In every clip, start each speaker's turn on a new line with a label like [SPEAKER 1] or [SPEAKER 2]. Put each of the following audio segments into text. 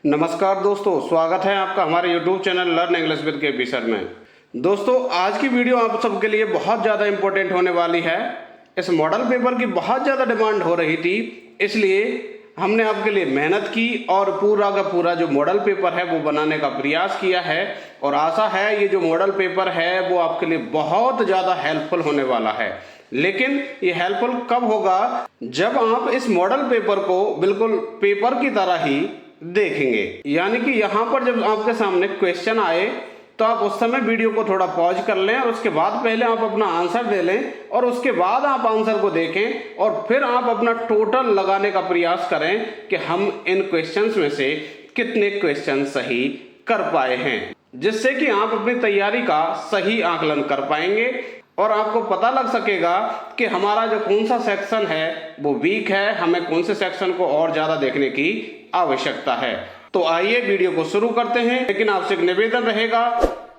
[SPEAKER 1] नमस्कार दोस्तों, स्वागत है आपका हमारे YouTube channel learn English with KP sir में। दोस्तों, आज की वीडियो आप सबके लिए बहुत ज़्यादा इम्पोर्टेंट होने वाली है। इस मॉडल पेपर की बहुत ज़्यादा डिमांड हो रही थी, इसलिए हमने आपके लिए मेहनत की और पूरा का पूरा जो मॉडल पेपर है वो बनाने का प्रयास किया है। और आशा है ये जो मॉडल पेपर है वो आपके लिए बहुत ज़्यादा हेल्पफुल होने वाला है। लेकिन ये हेल्पफुल कब होगा? जब आप इस मॉडल पेपर को बिल्कुल पेपर की तरह ही देखेंगे। यानी कि यहाँ पर जब आपके सामने क्वेश्चन आए तो आप उस समय वीडियो को थोड़ा पॉज कर लें और उसके बाद पहले आप अपना आंसर दे लें और उसके बाद आप आंसर को देखें और फिर आप अपना टोटल लगाने का प्रयास करें कि हम इन क्वेश्चंस में से कितने क्वेश्चन सही कर पाए हैं, जिससे कि आप अपनी तैयारी का सही आकलन कर पाएंगे और आपको पता लग सकेगा कि हमारा जो कौन सा सेक्शन है वो वीक है, हमें कौन से सेक्शन को और ज़्यादा देखने की आवश्यकता है। तो आइए वीडियो को शुरू करते हैं। लेकिन आपसे एक निवेदन रहेगा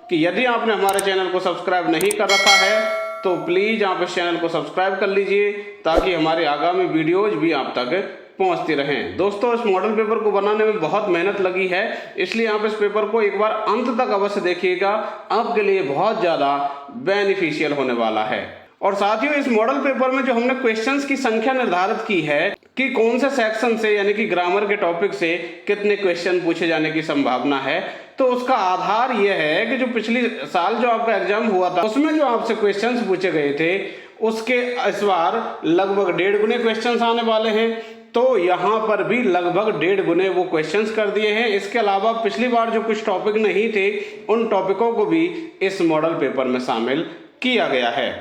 [SPEAKER 1] कि यदि आपने हमारे चैनल को सब्सक्राइब नहीं कर रखा है तो प्लीज़ आप इस चैनल को सब्सक्राइब कर लीजिए ताकि हमारे आगामी वीडियोज भी आप तक पहुंचती रहें। दोस्तों, इस मॉडल पेपर को बनाने में बहुत मेहनत लगी है, इसलिए आप इस पेपर को एक बार अंत तक अवश्य देखिएगा, आपके लिए बहुत ज़्यादा बेनिफिशियल होने वाला है। और साथियों, इस मॉडल पेपर में जो हमने क्वेश्चंस की संख्या निर्धारित की है कि कौन से सेक्शन से यानी कि ग्रामर के टॉपिक से कितने क्वेश्चन पूछे जाने की संभावना है, तो उसका आधार यह है कि जो पिछले साल जो आपका एग्जाम हुआ था उसमें जो आपसे क्वेश्चंस पूछे गए थे उसके इस बार लगभग 1.5 गुने क्वेश्चंस आने वाले हैं। तो यहाँ पर भी लगभग 1.5 गुने वो क्वेश्चंस कर दिए हैं। इसके अलावा पिछली बार जो कुछ टॉपिक नहीं थे उन टॉपिकों को भी इस मॉडल पेपर में शामिल किया गया है।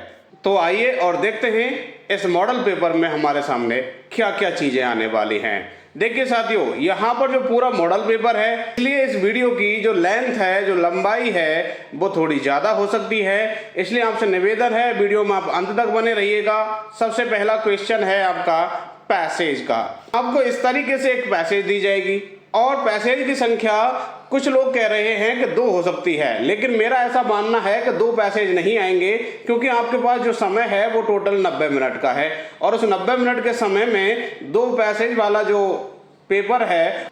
[SPEAKER 1] तो आइए और देखते हैं इस मॉडल पेपर में हमारे सामने क्या क्या चीजें आने वाली हैं। देखिए साथियों, यहाँ पर जो पूरा मॉडल पेपर है, इसलिए इस वीडियो की जो लेंथ है, जो लंबाई है वो थोड़ी ज़्यादा हो सकती है, इसलिए आपसे निवेदन है वीडियो में आप अंत तक बने रहिएगा। सबसे पहला क्वेश्चन है आपका पैसेज का। आपको इस तरीके से एक पैसेज दी जाएगी और पैसेज की संख्या कुछ लोग कह रहे हैं कि 2 हो सकती है, लेकिन मेरा ऐसा मानना है कि 2 पैसेज नहीं आएंगे, क्योंकि आपके पास जो समय है वो टोटल 90 मिनट का है और उस 90 मिनट के समय में 2 पैसेज वाला जो पेपर है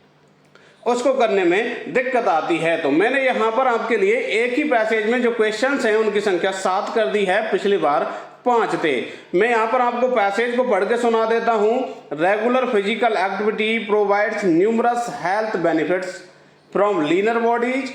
[SPEAKER 1] उसको करने में दिक्कत आती है। तो मैंने यहाँ पर आपके लिए एक ही पैसेज में जो क्वेश्चंस हैं उनकी संख्या 7 कर दी है, पिछली बार 5 थे। मैं यहाँ पर आपको पैसेज को पढ़ के सुना देता हूँ। Regular physical activity provides numerous health benefits from leaner bodies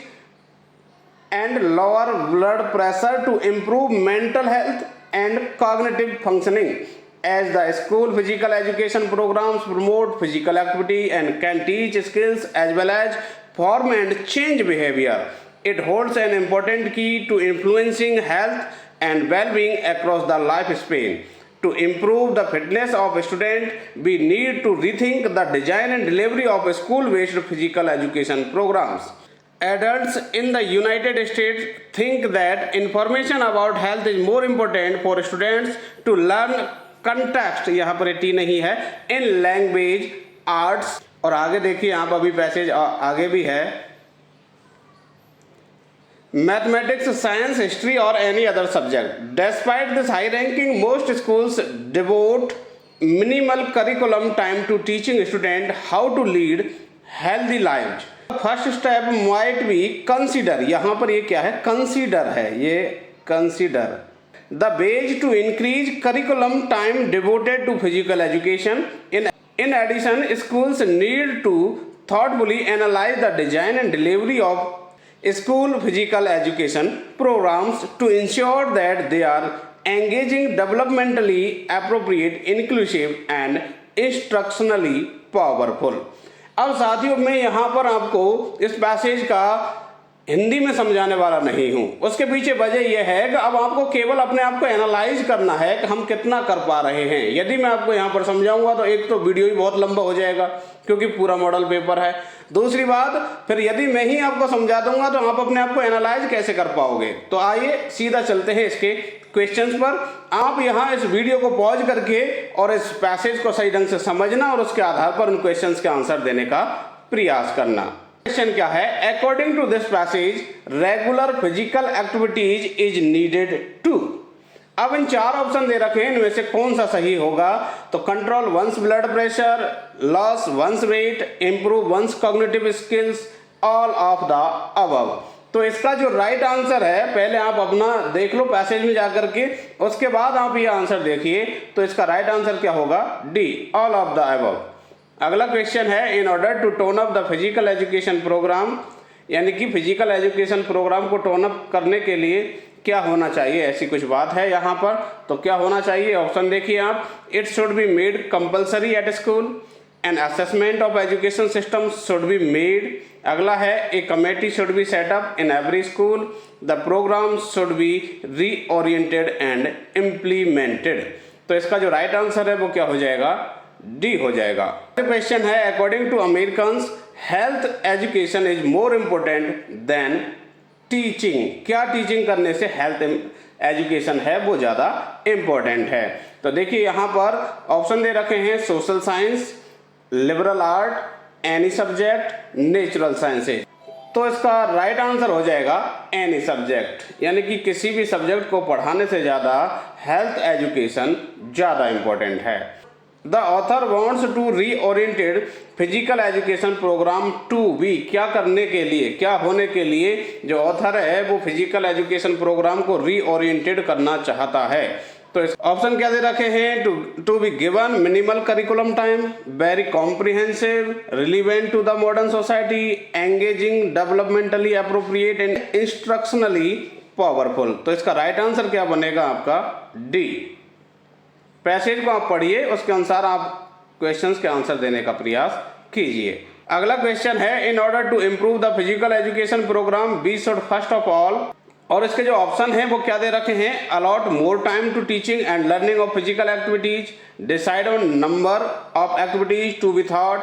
[SPEAKER 1] and lower blood pressure to improve mental health and cognitive functioning as the school physical education programs promote physical activity and can teach skills as well as form and change behavior. It holds an important key to influencing health and well-being across the lifespan. To improve the fitness of a student, we need to rethink the design and delivery of school-based physical education programs. Adults in the United States think that information about health is more important for students to learn context, यहाँ पर T नहीं है, in language arts. और आगे देखिए, यहाँ पर अभी पैसेज आगे भी है, मैथमेटिक्स, साइंस, हिस्ट्री और any other subject. Despite this high ranking most schools devote minimal curriculum time to teaching student how to lead healthy lives. First step might be consider, यहाँ पर ये क्या है, कंसीडर है, ये consider the ways to increase curriculum time devoted to physical education. In addition, schools need to thoughtfully analyze the design and delivery of school physical education programs to ensure that they are engaging, developmentally appropriate, inclusive and instructionally powerful. अब साथियों, मैं यहाँ पर आपको इस passage का हिंदी में समझाने वाला नहीं हूं। उसके पीछे वजह यह है कि अब आपको केवल अपने आप को एनालाइज करना है कि हम कितना कर पा रहे हैं। यदि मैं आपको यहाँ पर समझाऊंगा तो एक तो वीडियो ही बहुत लंबा हो जाएगा क्योंकि पूरा मॉडल पेपर है। दूसरी बात, फिर यदि मैं ही आपको समझा दूंगा तो आप अपने आप को एनालाइज कैसे कर पाओगे। तो आइए सीधा चलते हैं इसके क्वेश्चंस पर। आप यहाँ इस वीडियो को पॉज करके और इस पैसेज को सही ढंग से समझना और उसके आधार पर उन क्वेश्चंस के आंसर देने का प्रयास करना। क्वेश्चन क्या है? According to this passage regular physical activities is needed to. अब इन 4 ऑप्शन दे रखे हैं, इनमें से कौन सा सही होगा? तो control one's blood pressure, loss one's weight, improve one's cognitive skills, all of the above. तो इसका जो राइट आंसर है, पहले आप अपना देख लो पैसेज में जाकर के, उसके बाद आप ये आंसर देखिए। तो इसका राइट आंसर क्या होगा? D, all of the above. अगला क्वेश्चन है, in order to tone up the physical education programme, यानी कि फिजिकल एजुकेशन प्रोग्राम को टोन अप करने के लिए क्या होना चाहिए? ऐसी कुछ बात है यहाँ पर, तो क्या होना चाहिए? ऑप्शन देखिए आप, it should be made compulsory at school, an assessment of education system should be made. अगला है, a committee should be set up in every school, the program should be reoriented and implemented. तो इसका जो right answer है वो क्या हो जाएगा? डी हो जाएगा। क्वेश्चन है, according to Americans health education is more important than teaching. क्या टीचिंग करने से हेल्थ एजुकेशन है वो ज़्यादा इम्पोर्टेंट है? तो देखिए यहाँ पर ऑप्शन दे रखे हैं, social science, liberal art, any subject, natural sciences. तो इसका राइट आंसर हो जाएगा एनी सब्जेक्ट, यानी कि किसी भी सब्जेक्ट को पढ़ाने से ज़्यादा हेल्थ एजुकेशन ज़्यादा इम्पोर्टेंट है। The author wants to reoriented physical education program to be, क्या करने के लिए, क्या होने के लिए जो ऑथर है वो फिजिकल एजुकेशन प्रोग्राम को रीओरिएंटेड करना चाहता है? तो इस ऑप्शन क्या दे रखे हैं? To be given minimal curriculum time, very comprehensive, relevant to the modern society, engaging, developmentally appropriate and instructionally powerful. तो इसका राइट आंसर क्या बनेगा आपका? डी। पैसेज को आप पढ़िए, उसके अनुसार आप क्वेश्चंस के आंसर देने का प्रयास कीजिए। अगला क्वेश्चन है, in order to improve the physical education programme we should first of all, और इसके जो ऑप्शन हैं वो क्या दे रखे हैं? Allot more time to teaching and learning of physical activities, decide on number of activities to be thought.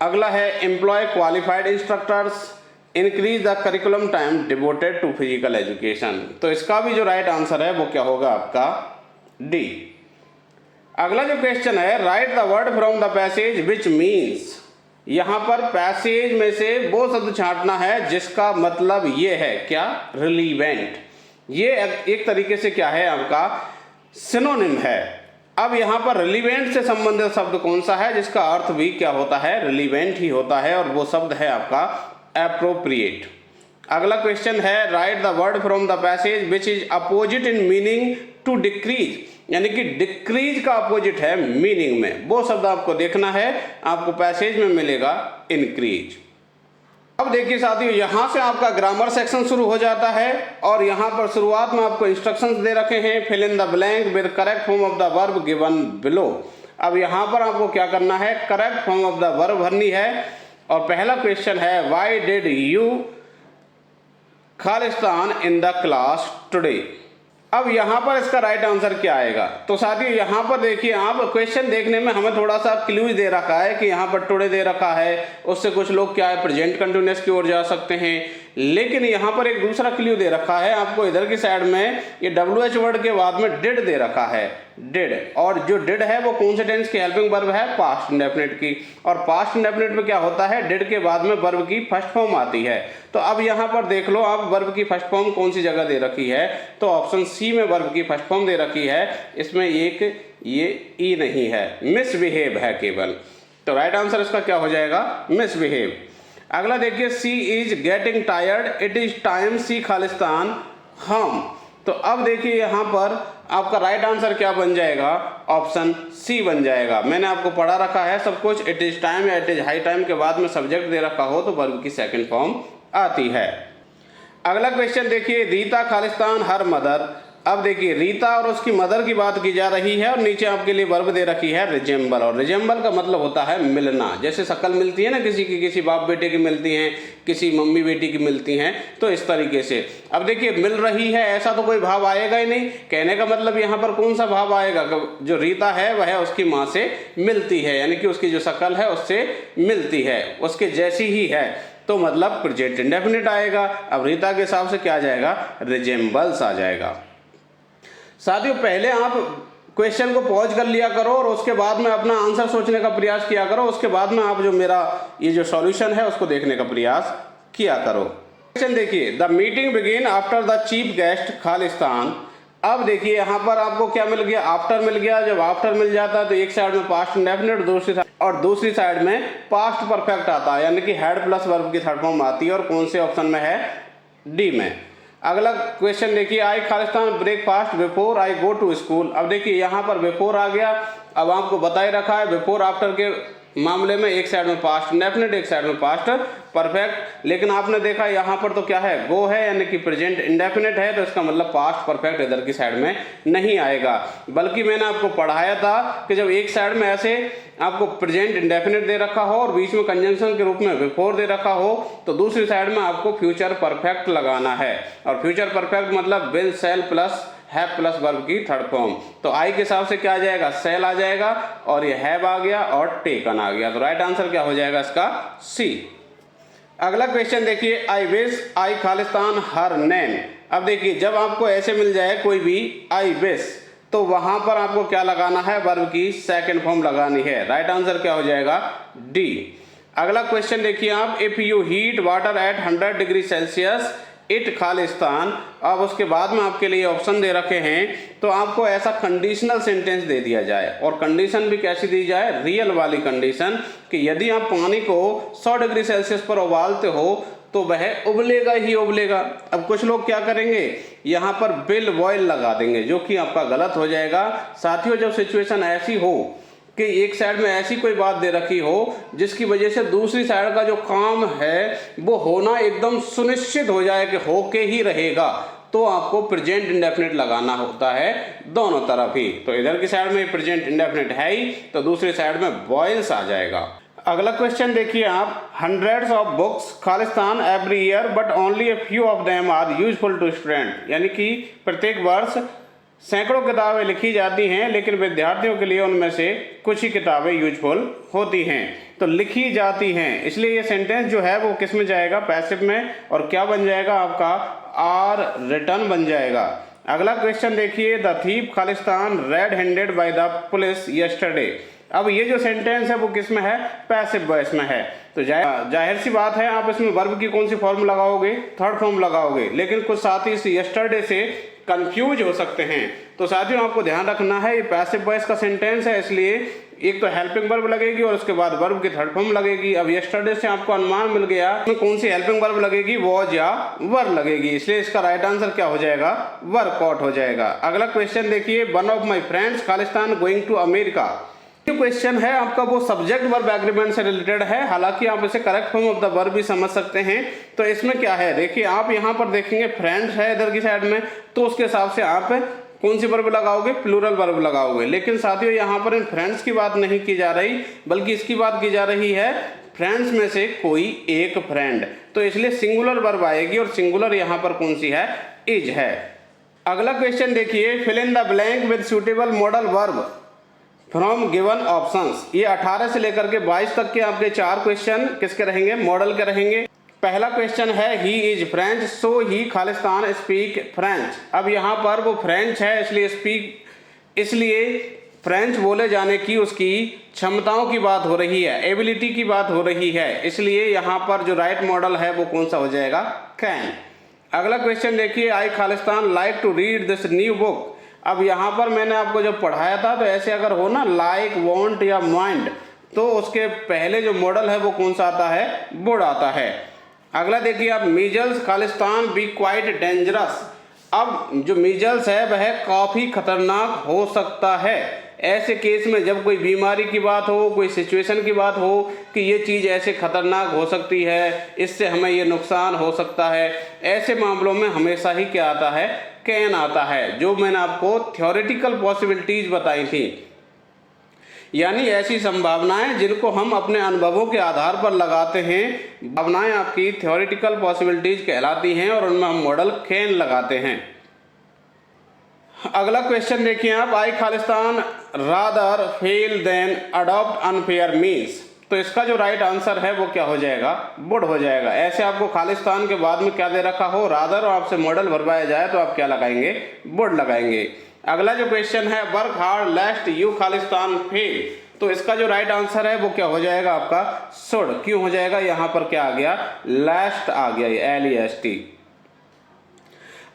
[SPEAKER 1] अगला है, employ qualified instructors, increase the curriculum time devoted to physical education. तो इसका भी जो राइट आंसर है वो क्या होगा आपका? डी। अगला जो क्वेश्चन है, write the word from the passage which means, यहाँ पर पैसेज में से वो शब्द छांटना है जिसका मतलब ये है क्या? रिलीवेंट। ये एक तरीके से क्या है आपका? सिनोनिम है। अब यहाँ पर रिलीवेंट से संबंधित शब्द कौन सा है जिसका अर्थ भी क्या होता है? रिलीवेंट ही होता है, और वो शब्द है आपका एप्रोप्रिएट। अगला क्वेश्चन है, write the word from the passage which is opposite in meaning to decrease, यानी कि डिक्रीज का अपोजिट है मीनिंग में, वो शब्द आपको देखना है। आपको पैसेज में मिलेगा इंक्रीज। अब देखिए साथियों, यहाँ से आपका ग्रामर सेक्शन शुरू हो जाता है, और यहाँ पर शुरुआत में आपको इंस्ट्रक्शंस दे रखे हैं, fill in the blank with correct form of the verb given below. अब यहाँ पर आपको क्या करना है? Correct form of the verb भरनी है। और पहला क्वेश्चन है, व्हाई डिड यू खालिस्तान इन द क्लास टुडे। अब यहाँ पर इसका राइट आंसर क्या आएगा? तो साथियों यहाँ पर देखिए, आप क्वेश्चन देखने में हमें थोड़ा सा क्लूज दे रखा है कि यहाँ पर टुडे दे रखा है, उससे कुछ लोग क्या है प्रेजेंट कंटिन्यूअस की ओर जा सकते हैं। लेकिन यहाँ पर एक दूसरा क्लू दे रखा है आपको, इधर की साइड में ये WH वर्ड के बाद में डिड दे रखा है, डिड। और जो डिड है वो कौन से टेंस की हेल्पिंग वर्ब है? पास्ट इंडेफिनिट की। और पास्ट इंडेफिनिट में क्या होता है? डिड के बाद में वर्ब की फर्स्ट फॉर्म आती है। तो अब यहाँ पर देख लो आप, वर्ब की फर्स्ट फॉर्म कौन सी जगह दे रखी है? तो ऑप्शन सी में वर्ब की फर्स्ट फॉर्म दे रखी है। इसमें एक ये ई नहीं है, मिसबिहेव है केवल। तो राइट आंसर इसका क्या हो जाएगा? मिसबिहेव। अगला देखिए, she is getting tired, it is time she खालिस्तान हम। तो अब देखिए यहाँ पर आपका राइट आंसर क्या बन जाएगा? ऑप्शन सी बन जाएगा। मैंने आपको पढ़ा रखा है सब कुछ, इट इज टाइम या इट इज हाई टाइम के बाद में सब्जेक्ट दे रखा हो तो वर्ब की सेकंड फॉर्म आती है। अगला क्वेश्चन देखिए, रीता खालिस्तान हर मदर। अब देखिए, रीता और उसकी मदर की बात की जा रही है, और नीचे आपके लिए वर्ब दे रखी है रिजेंबल। और रिजेंबल का मतलब होता है मिलना। जैसे शक्ल मिलती है ना किसी की, किसी बाप बेटे की मिलती हैं, किसी मम्मी बेटी की मिलती हैं, तो इस तरीके से। अब देखिए, मिल रही है ऐसा तो कोई भाव आएगा ही नहीं। कहने का मतलब यहाँ पर कौन सा भाव आएगा? जो रीता है वह उसकी माँ से मिलती है, यानी कि उसकी जो शक्ल है उससे मिलती है, उसके जैसी ही है, तो मतलब प्रेजेंट इंडेफिनिट आएगा। अब रीता के हिसाब से क्या आ जाएगा? रिजेंबल्स आ जाएगा। साथियों, पहले आप क्वेश्चन को पॉज कर लिया करो और उसके बाद में अपना आंसर सोचने का प्रयास किया करो। उसके बाद में आप जो मेरा ये जो सॉल्यूशन है उसको देखने का प्रयास किया करो। क्वेश्चन देखिए, the meeting begin after the chief guest Khalistan अब देखिए यहाँ पर आपको क्या मिल गया, आफ्टर मिल गया। जब आफ्टर मिल जाता है तो एक साइड में पास्ट इंडेफिनिट दूसरी साइड में पास्ट परफेक्ट आता है, यानी कि हेड प्लस वर्ब की थर्ड फॉर्म आती है, और कौन से ऑप्शन में है, डी में। अगला क्वेश्चन देखिए, आई खालिस्तान breakfast before I go to school. अब देखिए यहाँ पर बिफोर आ गया। अब आपको बता ही रखा है बिफोर आफ्टर के मामले में एक साइड में पास्ट इंडेफिनिट, एक साइड में पास्ट परफेक्ट, लेकिन आपने देखा यहाँ पर तो क्या है, गो है, यानी कि प्रेजेंट इंडेफिनिट है, तो इसका मतलब पास्ट परफेक्ट इधर की साइड में नहीं आएगा। बल्कि मैंने आपको पढ़ाया था कि जब एक साइड में ऐसे आपको प्रेजेंट इंडेफिनिट दे रखा हो और बीच में कंजंक्शन के रूप में बिफोर दे रखा हो, तो दूसरी साइड में आपको फ्यूचर परफेक्ट लगाना है। और फ्यूचर परफेक्ट मतलब will, shell plus have plus verb की थर्ड फॉर्म। तो आई के हिसाब से क्या आ जाएगा, सेल आ जाएगा, और ये हैव आ गया और टेकन आ गया। तो राइट आंसर क्या हो जाएगा इसका, सी। अगला क्वेश्चन देखिए, I wish I Khalistan her name. अब देखिए जब आपको ऐसे मिल जाए कोई भी आई विश, तो वहां पर आपको क्या लगाना है, वर्ब की सेकंड फॉर्म लगानी है। राइट आंसर क्या हो जाएगा, डी। अगला क्वेश्चन देखिए आप, if you heat water at 100 degree Celsius it Khalistan. अब उसके बाद में आपके लिए ऑप्शन दे रखे हैं, तो आपको ऐसा कंडीशनल सेंटेंस दे दिया जाए, और कंडीशन भी कैसी दी जाए, रियल वाली कंडीशन, कि यदि आप पानी को 100 डिग्री सेल्सियस पर उबालते हो तो वह उबलेगा ही उबलेगा। अब कुछ लोग क्या करेंगे, यहाँ पर विल बॉयल लगा देंगे, जो कि आपका गलत हो जाएगा। साथियों जब सिचुएशन ऐसी हो कि एक साइड में ऐसी कोई बात दे रखी हो जिसकी वजह से दूसरी साइड का जो काम है वो होना एकदम सुनिश्चित हो जाए कि होके ही रहेगा, तो आपको प्रेजेंट इंडेफिनिट लगाना होता है दोनों तरफ ही। तो इधर की साइड में प्रेजेंट इंडेफिनिट है ही, तो दूसरी साइड में बॉयल्स आ जाएगा। अगला क्वेश्चन देखिए आप, हंड्रेड्स ऑफ बुक्स खालिस्तान every year but only a few of them are useful to student. यानी कि प्रत्येक वर्ष सैकड़ों किताबें लिखी जाती हैं, लेकिन विद्यार्थियों के लिए उनमें से कुछ ही किताबें यूजफुल होती हैं। तो लिखी जाती हैं, इसलिए ये सेंटेंस जो है वो किस में जाएगा, पैसिव में, और क्या बन जाएगा आपका, आर रिटर्न बन जाएगा। अगला क्वेश्चन देखिए, the thief Khalistan red handed by the police yesterday. अब ये जो सेंटेंस है वो किस में है, पैसिव वॉइस में है। तो जाहिर सी बात है आप इसमें वर्ब की कौन सी फॉर्म लगाओगे, थर्ड फॉर्म लगाओगे, लेकिन कुछ साथी इस यस्टरडे से कंफ्यूज हो सकते हैं। तो साथियों आपको ध्यान रखना है, ये पैसिव वॉइस का सेंटेंस है, इसलिए एक तो हेल्पिंग वर्ब लगेगी और उसके बाद वर्ब की थर्ड फॉर्म लगेगी। अब यस्टरडे से आपको अनुमान मिल गया कौन सी हेल्पिंग वर्ब लगेगी, वॉज या वर लगेगी, इसलिए इसका राइट आंसर क्या हो जाएगा, वर्कआउट हो जाएगा। अगला क्वेश्चन देखिए, वन ऑफ माई फ्रेंड्स खालिस्तान गोइंग टू अमेरिका। जो क्वेश्चन है आपका वो सब्जेक्ट वर्ब एग्रीमेंट से रिलेटेड है, हालांकि आप इसे correct form of the verb भी समझ सकते हैं। तो इसमें क्या है, देखिए आप यहाँ पर देखेंगे फ्रेंड्स है इधर की साइड में, तो उसके हिसाब से आप कौन सी वर्ब लगाओगे, प्लूरल वर्ब लगाओगे। लेकिन साथियों यहाँ पर इन फ्रेंड्स की बात नहीं की जा रही, बल्कि इसकी बात की जा रही है फ्रेंड्स में से कोई एक फ्रेंड, तो इसलिए सिंगुलर वर्ब आएगी, और सिंगुलर यहाँ पर कौन सी है, इज है। अगला क्वेश्चन देखिए, fill in the blank with suitable modal verb from given options. ये 18 से लेकर के 22 तक के आपके 4 क्वेश्चन किसके रहेंगे, मॉडल के रहेंगे। पहला क्वेश्चन है, he is French so he Khalistan speak French. अब यहाँ पर वो फ्रेंच है, इसलिए फ्रेंच बोले जाने की उसकी क्षमताओं की बात हो रही है, एबिलिटी की बात हो रही है, इसलिए यहाँ पर जो राइट मॉडल है वो कौन सा हो जाएगा, कैन। अगला क्वेश्चन देखिए, आई खालिस्तान like to read this new book. अब यहाँ पर मैंने आपको जब पढ़ाया था तो ऐसे अगर हो ना लाइक, वॉन्ट या माइंड, तो उसके पहले जो मॉडल है वो कौन सा आता है, वुड आता है। अगला देखिए आप, मीजल्स खालिस्तान बी क्वाइट डेंजरस। अब जो मीजल्स है वह काफ़ी खतरनाक हो सकता है। ऐसे केस में जब कोई बीमारी की बात हो, कोई सिचुएशन की बात हो कि ये चीज़ ऐसे खतरनाक हो सकती है, इससे हमें ये नुकसान हो सकता है, ऐसे मामलों में हमेशा ही क्या आता है, कैन आता है, जो मैंने आपको थ्योरेटिकल पॉसिबिलिटीज बताई थी, यानी ऐसी संभावनाएं जिनको हम अपने अनुभवों के आधार पर लगाते हैं, भावनाएं आपकी थ्योरेटिकल पॉसिबिलिटीज कहलाती हैं, और उनमें हम मॉडल कैन लगाते हैं। अगला क्वेश्चन देखिए आप, आई खालिस्तान rather fail than adopt unfair means. तो इसका जो राइट आंसर है वो क्या हो जाएगा, वुड हो जाएगा। ऐसे आपको खालिस्तान के बाद में क्या दे रखा हो, रादर, और आपसे मॉडल भरवाया जाए तो आप क्या लगाएंगे, वुड लगाएंगे। अगला जो क्वेश्चन है, work hard लेस्ट you Khalistan fail. तो इसका जो राइट आंसर है वो क्या हो जाएगा आपका, शुड। क्यों हो जाएगा, यहाँ पर क्या आ गया, लेस्ट आ गया, LEST।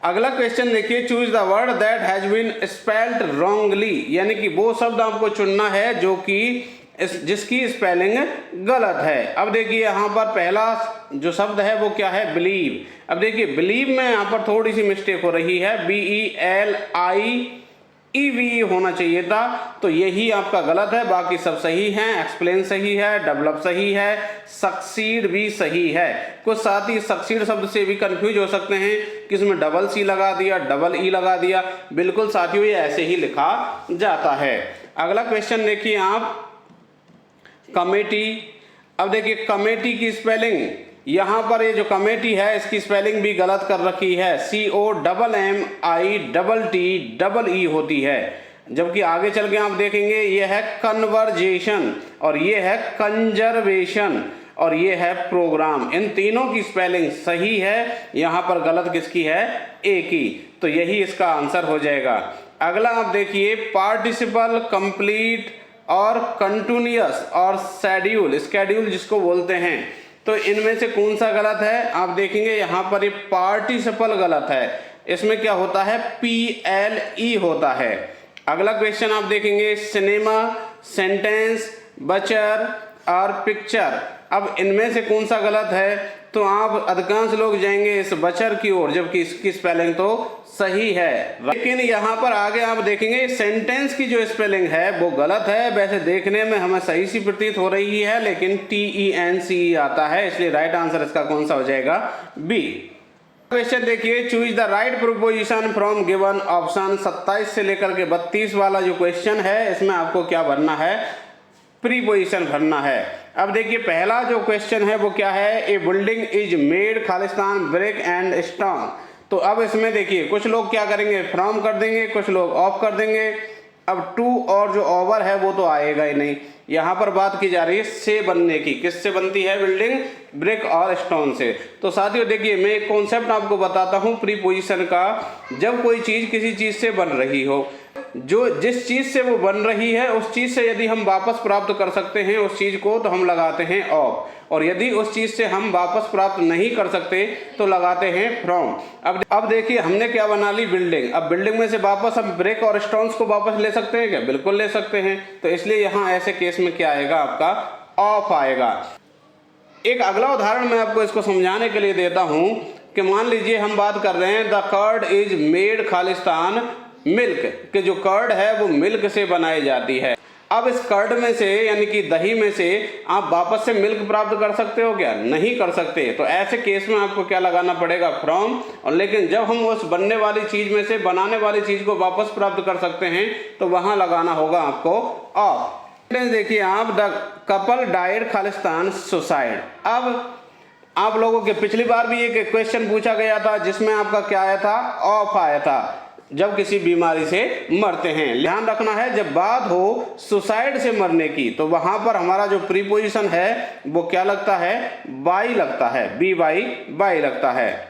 [SPEAKER 1] अगला क्वेश्चन देखिए, choose the word that has been spelled wrongly, यानी कि वो शब्द आपको चुनना है जो कि जिसकी स्पेलिंग गलत है। अब देखिए यहाँ पर पहला जो शब्द है वो क्या है, बिलीव। अब देखिए बिलीव में यहाँ पर थोड़ी सी मिस्टेक हो रही है, BELIEVE होना चाहिए था, तो यही आपका गलत है। बाकी सब सही है, एक्सप्लेन सही है, डेवलप सही है, सक्सीड भी सही है। कुछ साथ ही सक्सीड शब्द से भी कंफ्यूज हो सकते हैं कि इसमें डबल सी लगा दिया, डबल ई लगा दिया। बिल्कुल साथियों ये ऐसे ही लिखा जाता है। अगला क्वेश्चन देखिए आप, कमेटी। अब देखिए कमेटी की स्पेलिंग, यहाँ पर ये जो कमेटी है इसकी स्पेलिंग भी गलत कर रखी है, COMMITTE होती है, जबकि आगे चल के आप देखेंगे ये है कन्वर्जेशन और ये है कंजर्वेशन और ये है प्रोग्राम। इन तीनों की स्पेलिंग सही है, यहाँ पर गलत किसकी है, ए की, तो यही इसका आंसर हो जाएगा। अगला आप देखिए, पार्टिसिपल, कंप्लीट और कंटिन्यूअस और शेड्यूल जिसको बोलते हैं, तो इनमें से कौन सा गलत है। आप देखेंगे यहाँ पर ये पार्टिसिपल गलत है, इसमें क्या होता है, PLE होता है। अगला क्वेश्चन आप देखेंगे, सिनेमा, सेंटेंस, बचर और पिक्चर। अब इनमें से कौन सा गलत है, तो आप अधिकांश लोग जाएंगे इस बचर की ओर, जबकि इसकी स्पेलिंग तो सही है। लेकिन यहाँ पर आगे आप देखेंगे सेंटेंस की जो स्पेलिंग है वो गलत है। वैसे देखने में हमें सही सी प्रतीत हो रही है, लेकिन TENCE आता है, इसलिए राइट आंसर इसका कौन सा हो जाएगा, बी। क्वेश्चन देखिए, choose the right proposition from given option. 27 से लेकर के 32 वाला जो क्वेश्चन है इसमें आपको क्या भरना है, प्रीपोजिशन भरना है। अब देखिए पहला जो क्वेश्चन है वो क्या है, ए बिल्डिंग इज मेड खालिस्तान ब्रिक एंड स्टोन। तो अब इसमें देखिए कुछ लोग क्या करेंगे, फ्रॉम कर देंगे, कुछ लोग ऑफ कर देंगे। अब टू और जो ओवर है वो तो आएगा ही नहीं। यहाँ पर बात की जा रही है से बनने की, किससे बनती है बिल्डिंग, ब्रिक और स्टोन से। तो साथियों देखिए मैं एक कॉन्सेप्ट आपको बताता हूँ प्रीपोजिशन का। जब कोई चीज़ किसी चीज़ से बन रही हो, जो जिस चीज़ से वो बन रही है उस चीज़ से यदि हम वापस प्राप्त कर सकते हैं उस चीज़ को, तो हम लगाते हैं ऑफ, और यदि उस चीज़ से हम वापस प्राप्त नहीं कर सकते तो लगाते हैं फ्रॉम। अब देखिए हमने क्या बना ली, बिल्डिंग। अब बिल्डिंग में से वापस हम ब्रिक और स्टोन्स को वापस ले सकते हैं क्या, बिल्कुल ले सकते हैं। तो इसलिए यहाँ ऐसे केस में क्या आएगा, आपका ऑफ आएगा। एक अगला उदाहरण मैं आपको इसको समझाने के लिए देता हूँ कि मान लीजिए हम बात कर रहे हैं द कर्ड इज मेड खालिस्तान मिल्क, कि जो कर्ड है वो मिल्क से बनाई जाती है। अब इस कर्ड में से यानी कि दही में से आप वापस से मिल्क प्राप्त कर सकते हो क्या, नहीं कर सकते। तो ऐसे केस में आपको क्या लगाना पड़ेगा, फ्रॉम। और लेकिन जब हम उस बनने वाली चीज में से बनाने वाली चीज को वापस प्राप्त कर सकते हैं तो वहां लगाना होगा आपको ऑफ। देखिए आप, the couple died Khalistan suicide. अब आप लोगों के पिछली बार भी एक क्वेश्चन पूछा गया था जिसमें आपका क्या आया था, ऑफ आया था, जब किसी बीमारी से मरते हैं। ध्यान रखना है जब बात हो सुसाइड से मरने की तो वहां पर हमारा जो प्रीपोजिशन है वो क्या लगता है, बाई लगता है, बाई लगता है।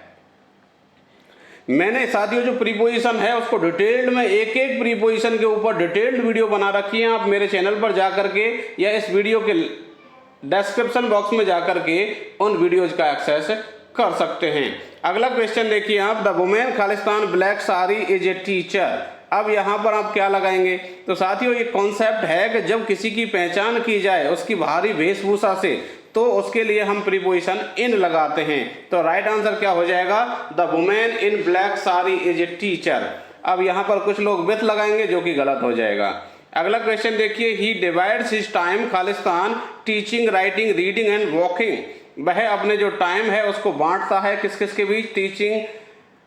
[SPEAKER 1] मैंने साथियों जो प्रीपोजिशन है उसको डिटेल्ड में एक एक प्रीपोजिशन के ऊपर डिटेल्ड वीडियो बना रखी है। आप मेरे चैनल पर जाकर के या इस वीडियो के डिस्क्रिप्शन बॉक्स में जाकर के उन वीडियोज का एक्सेस कर सकते हैं। अगला क्वेश्चन देखिए आप, the women Khalistan black sari is a teacher. अब यहाँ पर आप क्या लगाएंगे, तो साथियों ये कॉन्सेप्ट है कि जब किसी की पहचान की जाए उसकी बाहरी वेशभूषा से तो उसके लिए हम प्रीपोजिशन इन लगाते हैं। तो राइट आंसर क्या हो जाएगा, the women in black sari is a teacher. अब यहाँ पर कुछ लोग विथ लगाएंगे जो कि गलत हो जाएगा। अगला क्वेश्चन देखिए, ही डिवाइड्स हिज टाइम खालिस्तान teaching, writing, reading and walking. वह अपने जो टाइम है उसको बांटता है किस किस के बीच, teaching,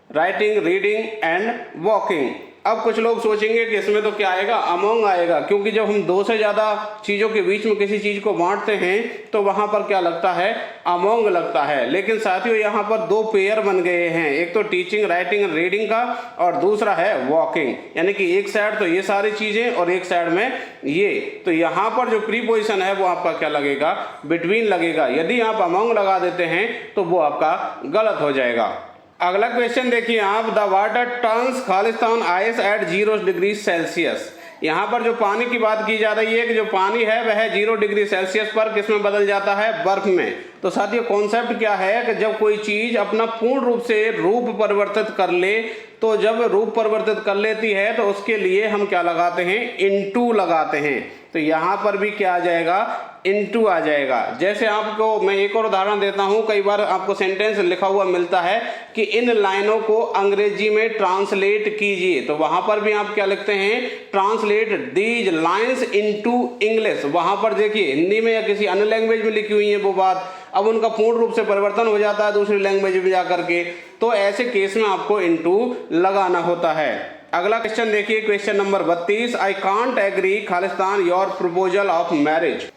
[SPEAKER 1] writing, reading and walking. अब कुछ लोग सोचेंगे कि इसमें तो क्या आएगा, अमोंग आएगा, क्योंकि जब हम दो से ज़्यादा चीज़ों के बीच में किसी चीज़ को बांटते हैं तो वहाँ पर क्या लगता है, अमोंग लगता है। लेकिन साथियों यहाँ पर दो पेयर बन गए हैं, एक तो टीचिंग, राइटिंग, रीडिंग का और दूसरा है वॉकिंग, यानी कि एक साइड तो ये सारी चीज़ें और एक साइड में ये। तो यहाँ पर जो प्रीपोजिशन है वो आपका क्या लगेगा, बिटवीन लगेगा। यदि आप अमोंग लगा देते हैं तो वो आपका गलत हो जाएगा। अगला क्वेश्चन देखिए आप, the water turns Khalistan ice eight 0 degree Celsius. यहाँ पर जो पानी की बात की जा रही है कि जो पानी है वह 0 डिग्री सेल्सियस पर किस में बदल जाता है, बर्फ में। तो साथियों कॉन्सेप्ट क्या है कि जब कोई चीज अपना पूर्ण रूप से रूप परिवर्तित कर ले, तो जब रूप परिवर्तित कर लेती है तो उसके लिए हम क्या लगाते हैं, इनटू लगाते हैं। तो यहाँ पर भी क्या आ जाएगा, इनटू आ जाएगा। जैसे आपको मैं एक और उदाहरण देता हूँ, कई बार आपको सेंटेंस लिखा हुआ मिलता है कि इन लाइनों को अंग्रेजी में ट्रांसलेट कीजिए, तो वहां पर भी आप क्या लिखते हैं, translate these lines into English. वहां पर देखिए हिंदी में या किसी अन्य लैंग्वेज में लिखी हुई है वो बात, अब उनका पूर्ण रूप से परिवर्तन हो जाता है दूसरी लैंग्वेज में जाकर के, तो ऐसे केस में आपको इनटू लगाना होता है। अगला क्वेश्चन देखिए, question number 32, I can't agree खालिस्तान योर प्रपोजल ऑफ मैरिज।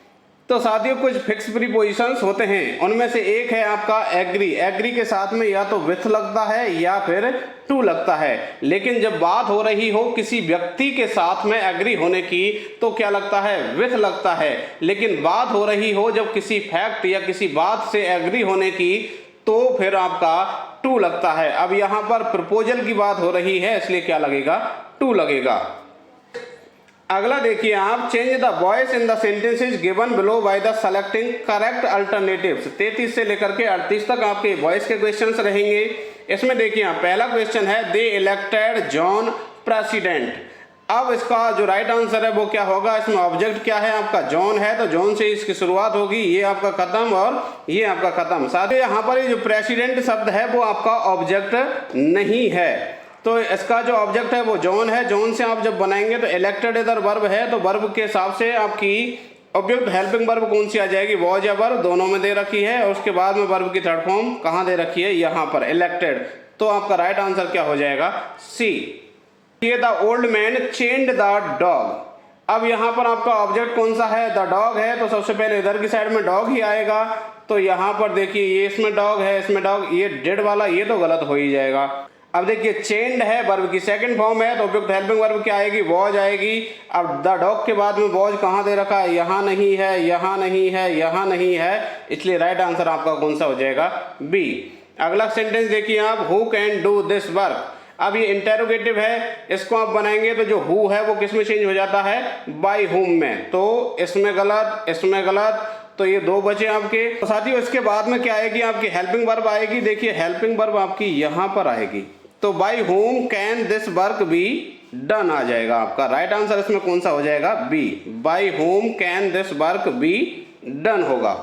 [SPEAKER 1] तो साथियों कुछ फिक्स प्रीपोजिशंस होते हैं, उनमें से एक है आपका एग्री। एग्री के साथ में या तो विथ लगता है या फिर टू लगता है, लेकिन जब बात हो रही हो किसी व्यक्ति के साथ में एग्री होने की तो क्या लगता है, विथ लगता है। लेकिन बात हो रही हो जब किसी फैक्ट या किसी बात से एग्री होने की तो फिर आपका टू लगता है। अब यहाँ पर प्रपोजल की बात हो रही है इसलिए क्या लगेगा, टू लगेगा। अगला देखिए आप, change the voice in the sentences given below by the selecting correct alternatives. 33 से लेकर के 38 तक आपके वॉइस के क्वेश्चंस रहेंगे। इसमें देखिए आप, पहला क्वेश्चन है दे इलेक्टेड जॉन प्रेसिडेंट। अब इसका जो राइट आंसर है वो क्या होगा, इसमें ऑब्जेक्ट क्या है आपका, जॉन है, तो जॉन से इसकी शुरुआत होगी, ये आपका खत्म और ये आपका खत्म। साथ ही यहाँ पर ये जो प्रेसिडेंट शब्द है वो आपका ऑब्जेक्ट नहीं है, तो इसका जो ऑब्जेक्ट है वो जॉन है। जॉन से आप जब बनाएंगे तो इलेक्टेड इधर वर्ब है, तो वर्ब के हिसाब से आपकी ऑब्जेक्ट हेल्पिंग वर्ब कौन सी आ जाएगी, वॉज या वर्ब, दोनों में दे रखी है, और उसके बाद में वर्ब की थर्ड फॉर्म कहाँ दे रखी है, यहाँ पर इलेक्टेड। तो आपका राइट आंसर क्या हो जाएगा, C. The old man chained the dog. अब यहाँ पर आपका ऑब्जेक्ट कौन सा है, द डॉग है, तो सबसे पहले इधर की साइड में डॉग ही आएगा। तो यहाँ पर देखिए ये इसमें डॉग है, इसमें डॉग, ये डेड वाला ये तो गलत हो ही जाएगा। अब देखिए चेंड है, वर्ब की सेकंड फॉर्म है, तो ऑब्जेक्ट हेल्पिंग वर्ब क्या आएगी, वॉज आएगी। अब द डॉग के बाद में वॉज कहाँ दे रखा है, यहाँ नहीं है, यहाँ नहीं है, यहाँ नहीं है, इसलिए राइट आंसर आपका कौन सा हो जाएगा, बी। अगला सेंटेंस देखिए आप, who can do this work. अब ये इंटेरोगेटिव है, इसको आप बनाएंगे तो जो हु है वो किस में चेंज हो जाता है, बाय हुम में, तो इसमें गलत, इसमें गलत, तो ये दो बचे आपके। तो साथियों इसके बाद में क्या आएगी, आपकी हेल्पिंग वर्ब आएगी। देखिए हेल्पिंग वर्ब आपकी यहाँ पर आएगी, तो by whom can this work be done आ जाएगा। आपका राइट आंसर इसमें कौन सा हो जाएगा, B, by whom can this work be done होगा।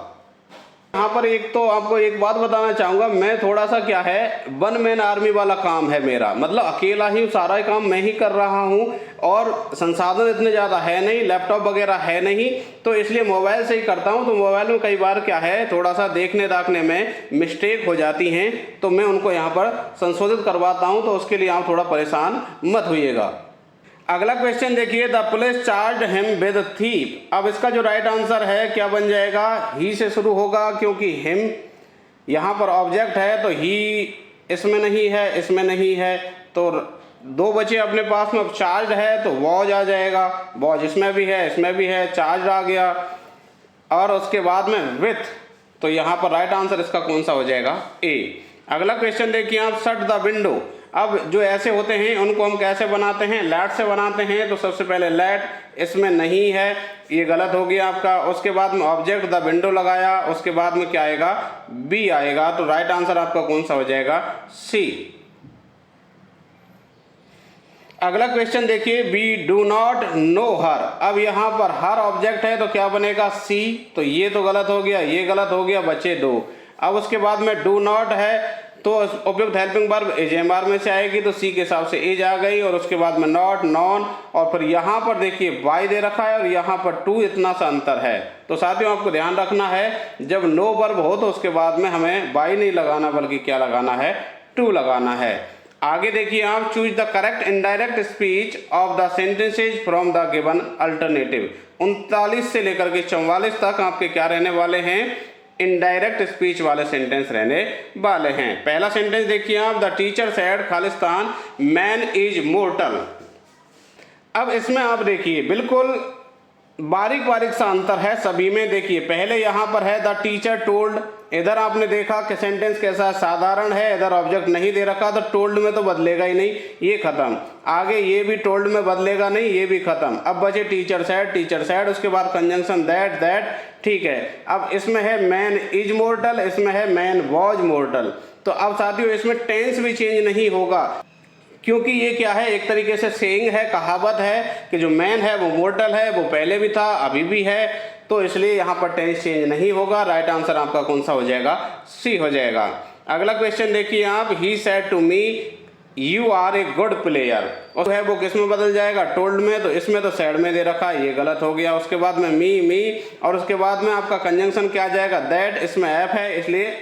[SPEAKER 1] यहाँ पर एक तो आपको एक बात बताना चाहूँगा, मैं थोड़ा सा क्या है, वन मैन आर्मी वाला काम है मेरा, मतलब अकेला ही सारा काम मैं ही कर रहा हूँ, और संसाधन इतने ज़्यादा है नहीं, लैपटॉप वगैरह है नहीं, तो इसलिए मोबाइल से ही करता हूँ। तो मोबाइल में कई बार क्या है, थोड़ा सा देखने दाखने में मिस्टेक हो जाती हैं, तो मैं उनको यहाँ पर संशोधित करवाता हूँ, तो उसके लिए आप थोड़ा परेशान मत होइएगा। अगला क्वेश्चन देखिए, the police charge him with thief. अब इसका जो राइट आंसर है क्या बन जाएगा, ही से शुरू होगा, क्योंकि हिम यहाँ पर ऑब्जेक्ट है, तो ही इसमें नहीं है, इसमें नहीं है, तो दो बचे अपने पास में। अब चार्ज है तो वॉज आ जाएगा, वॉज इसमें भी है, इसमें भी है, चार्ज आ गया, और उसके बाद में विथ, तो यहाँ पर राइट आंसर इसका कौन सा हो जाएगा, ए। अगला क्वेश्चन देखिए आप, शट द विंडो। अब जो ऐसे होते हैं उनको हम कैसे बनाते हैं, लेट से बनाते हैं, तो सबसे पहले लेट, इसमें नहीं है, ये गलत हो गया आपका। उसके बाद में ऑब्जेक्ट द विंडो लगाया, उसके बाद में क्या आएगा, बी आएगा, तो राइट आंसर आपका कौन सा हो जाएगा, सी। अगला क्वेश्चन देखिए, वी डू नॉट नो हर। अब यहाँ पर हर ऑब्जेक्ट है तो क्या बनेगा, सी, तो ये तो गलत हो गया, ये गलत हो गया, बचे दो। अब उसके बाद में डू नॉट है, तो उपयुक्त हेल्पिंग वर्ब एजेएमआर में से आएगी, तो सी के हिसाब से एज आ गई, और उसके बाद में नॉट, नॉन, और फिर यहाँ पर देखिए बाय दे रखा है और यहाँ पर टू, इतना सा अंतर है। तो साथियों आपको ध्यान रखना है, जब नो वर्ब हो तो उसके बाद में हमें बाय नहीं लगाना, बल्कि क्या लगाना है, टू लगाना है। आगे देखिए आप, choose the correct indirect speech of the sentences from the given alternative. 39 से लेकर के 44 तक आपके क्या रहने वाले हैं, इनडायरेक्ट स्पीच वाले सेंटेंस रहने वाले हैं। पहला सेंटेंस देखिए आप, the teacher said Khalistan man is mortar. अब इसमें आप देखिए बिल्कुल बारीक बारीक सा अंतर है सभी में। देखिए पहले यहाँ पर है द टीचर टोल्ड इधर आपने देखा कि सेंटेंस कैसा है, साधारण है, इधर ऑब्जेक्ट नहीं दे रखा तो टोल्ड में तो बदलेगा ही नहीं, ये खत्म। आगे ये भी टोल्ड में बदलेगा नहीं, ये भी खत्म। अब बचे टीचर सेड, उसके बाद कंजंक्शन दैट, ठीक है। अब इसमें है मैन इज मोर्टल, इसमें है मैन वॉज मोर्टल। तो अब साथियों इसमें टेंस भी चेंज नहीं होगा, क्योंकि ये क्या है, एक तरीके से सेइंग है, कहावत है कि जो मैन है वो मोर्टल है, वो पहले भी था अभी भी है, तो इसलिए यहाँ पर टेंस चेंज नहीं होगा। राइट आंसर आपका कौन सा हो जाएगा, सी हो जाएगा। अगला क्वेश्चन देखिए आप, he said to me you are a good player, और है वो किस में बदल जाएगा, टोल्ड में। तो इसमें तो सैड में दे रखा है, ये गलत हो गया। उसके बाद में मी, और उसके बाद में आपका कंजंक्शन क्या आ जाएगा, दैट, इसमें एफ है इसलिए,